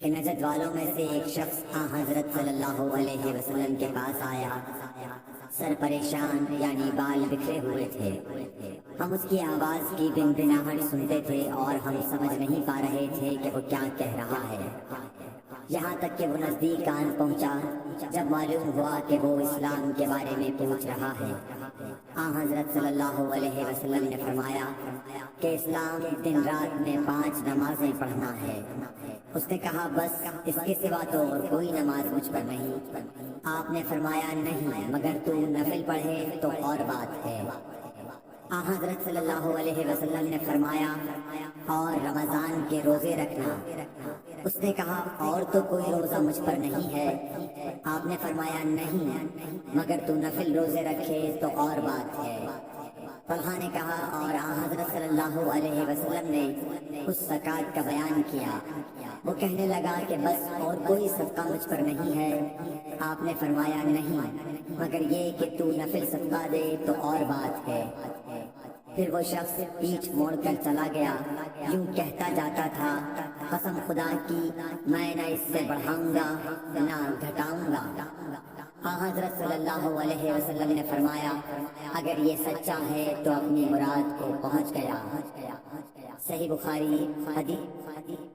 کہ نجد والوں میں سے ایک شخص حضرت صلی اللہ علیہ وسلم کے پاس آیا، سر پریشان یعنی بال بکھرے ہوئے تھے۔ ہم اس کی آواز کی بنبناہٹ سنتے تھے اور ہم سمجھ نہیں پا رہے تھے کہ وہ کیا کہہ رہا ہے، یہاں تک کہ وہ نزدیک آن پہنچا جب معلوم ہوا کہ وہ اسلام کے بارے میں پوچھ رہا ہے۔ حضرت صلی اللہ علیہ وسلم نے فرمایا کہ اسلام دن رات میں 5 نمازیں پڑھنا ہے۔ اس نے کہا بس اس کے سوا تو اور کوئی نماز مجھ پر نہیں۔ آپ نے فرمایا نہیں، مگر تو نفل پڑھے تو اور بات ہے۔ حضرت صلی اللہ علیہ وسلم نے فرمایا اور رمضان کے روزے رکھنا۔ اس نے کہا اور تو کوئی روزہ مجھ پر نہیں ہے۔ آپ نے فرمایا نہیں، مگر تو نفل روزے رکھے تو اور بات ہے۔ طلحہ نے کہا اور حضرت صلی اللہ علیہ وسلم نے اس زکوٰۃ کا بیان کیا۔ وہ کہنے لگا کہ بس اور کوئی صدقہ مجھ پر نہیں ہے۔ آپ نے فرمایا نہیں، مگر یہ کہ تو نفل صدقہ دے تو اور بات ہے۔ پھر وہ شخص پیٹھ موڑ کر چلا گیا، یوں کہتا جاتا تھا قسم خدا کی میں نہ اس سے بڑھاؤں گا نہ گھٹاؤں گا۔ حضرت صلی اللہ علیہ وسلم نے فرمایا اگر یہ سچا ہے تو اپنی مراد کو پہنچ گیا۔ صحیح بخاری حدیث